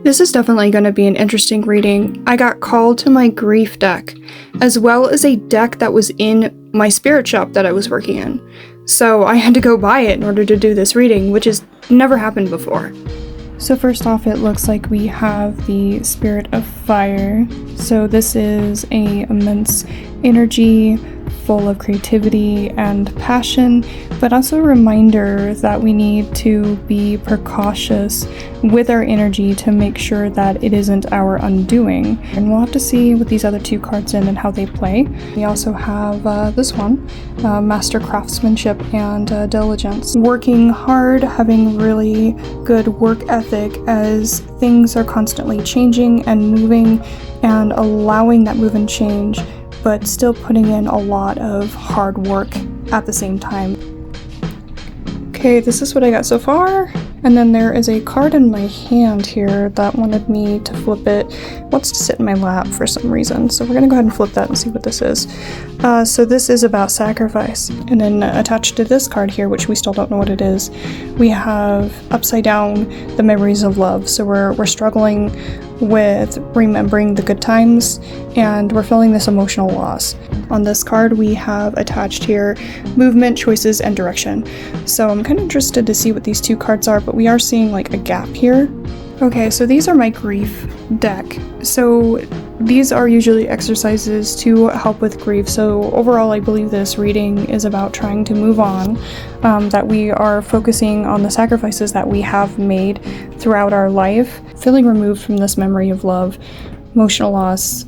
This is definitely going to be an interesting reading. I got called to my grief deck, as well as a deck that was in my spirit shop that I was working in. So I had to go buy it in order to do this reading, which has never happened before. So first off, it looks like we have the Spirit of Fire. So this is a immense energy, full of creativity and passion, but also a reminder that we need to be precautious with our energy to make sure that it isn't our undoing. And we'll have to see with these other two cards in and how they play. We also have this one, Master Craftsmanship and Diligence. Working hard, having really good work ethic as things are constantly changing and moving, and allowing that move and change, but still putting in a lot of hard work at the same time. Okay, this is what I got so far, and then there is a card in my hand here that wanted me to flip it. It wants to sit in my lap for some reason, so we're gonna go ahead and flip that and see what this is. So this is about sacrifice, and then attached to this card here, which we still don't know what it is, we have upside down the memories of love. So we're struggling with remembering the good times, and we're feeling this emotional loss. On this card we have attached here movement, choices, and direction. So I'm kind of interested to see what these two cards are, but we are seeing like a gap here. Okay, so these are my grief deck. So these are usually exercises to help with grief. So overall, I believe this reading is about trying to move on, that we are focusing on the sacrifices that we have made throughout our life, feeling removed from this memory of love, emotional loss.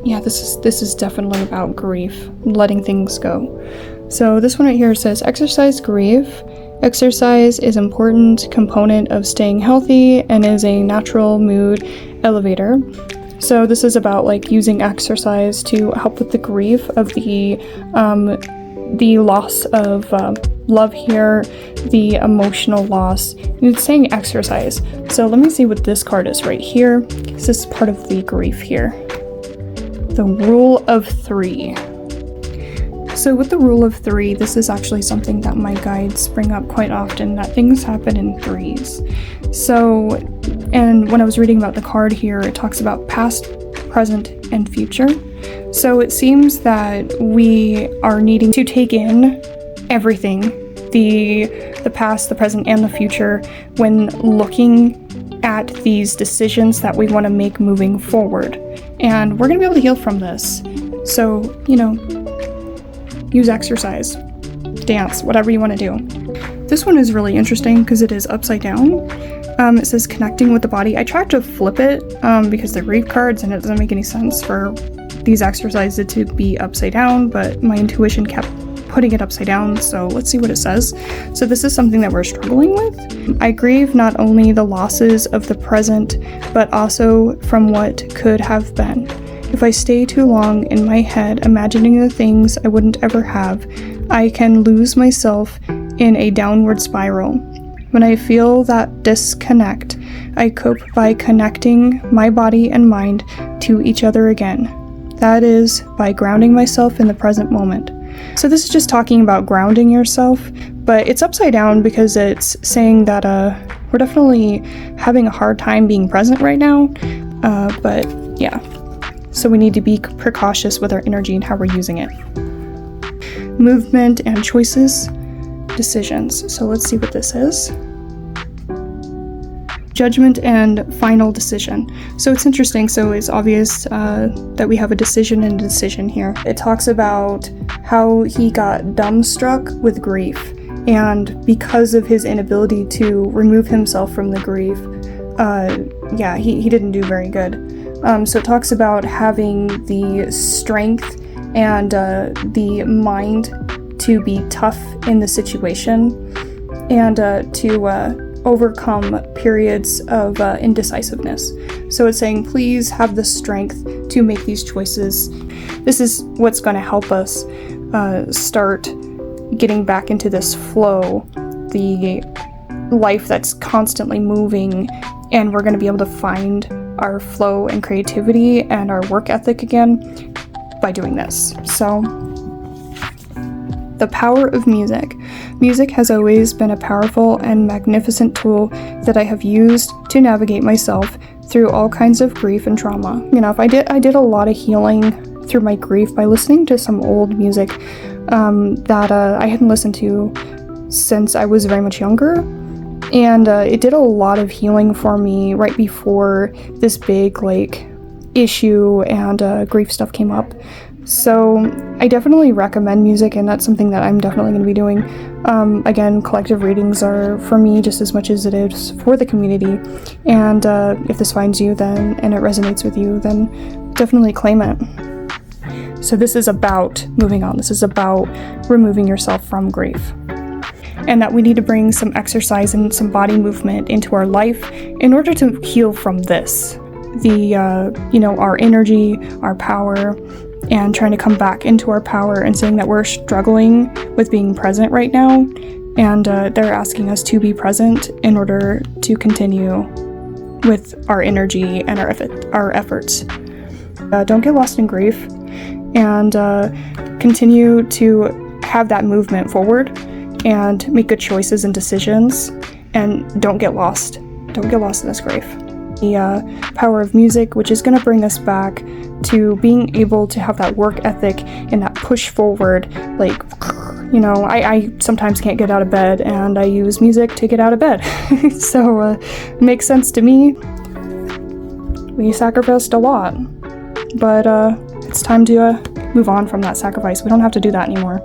Yeah, this is definitely about grief, letting things go. So this one right here says, exercise grief. Exercise is an important component of staying healthy and is a natural mood elevator. So this is about like using exercise to help with the grief of the loss of love here, the emotional loss. And it's saying exercise. So let me see what this card is right here. This is part of the grief here. The Rule of 3. So with the Rule of 3, this is actually something that my guides bring up quite often, that things happen in threes. So, and when I was reading about the card here, it talks about past, present, and future. So it seems that we are needing to take in everything, the past, the present, and the future when looking at these decisions that we want to make moving forward. And we're going to be able to heal from this. So, you know, use exercise, dance, whatever you want to do. This one is really interesting because it is upside down. It says connecting with the body. I tried to flip it because they're grief cards and it doesn't make any sense for these exercises to be upside down, but my intuition kept putting it upside down, so let's see what it says. So this is something that we're struggling with. I grieve not only the losses of the present, but also from what could have been. If I stay too long in my head imagining the things I wouldn't ever have, I can lose myself in a downward spiral. When I feel that disconnect, I cope by connecting my body and mind to each other again. That is, by grounding myself in the present moment. So this is just talking about grounding yourself, but it's upside down because it's saying that we're definitely having a hard time being present right now, but yeah. So we need to be precautious with our energy and how we're using it. Movement and choices, decisions. So let's see what this is. Judgment and final decision. So it's interesting. So it's obvious that we have a decision and a decision here. It talks about how he got dumbstruck with grief, and because of his inability to remove himself from the grief, he didn't do very good. So it talks about having the strength and the mind to be tough in the situation and to overcome periods of indecisiveness. So it's saying, please have the strength to make these choices. This is what's going to help us start getting back into this flow, the life that's constantly moving, and we're going to be able to find our flow and creativity and our work ethic again by doing this. So The power of music. Music has always been a powerful and magnificent tool that I have used to navigate myself through all kinds of grief and trauma. You know, I did a lot of healing through my grief by listening to some old music that I hadn't listened to since I was very much younger. And it did a lot of healing for me right before this big, like, issue and grief stuff came up. So I definitely recommend music, and that's something that I'm definitely going to be doing. Again, collective readings are for me just as much as it is for the community. And if this finds you then and it resonates with you, then definitely claim it. So this is about moving on. This is about removing yourself from grief. And that we need to bring some exercise and some body movement into our life in order to heal from this. Our energy, our power, and trying to come back into our power, and saying that we're struggling with being present right now, and they're asking us to be present in order to continue with our energy and our efforts. Don't get lost in grief, and continue to have that movement forward and make good choices and decisions, and don't get lost. Don't get lost in this grief. The power of music, which is going to bring us back to being able to have that work ethic and that push forward. Like, you know, I sometimes can't get out of bed, and I use music to get out of bed. So it makes sense to me. We sacrificed a lot, but it's time to move on from that sacrifice. We don't have to do that anymore.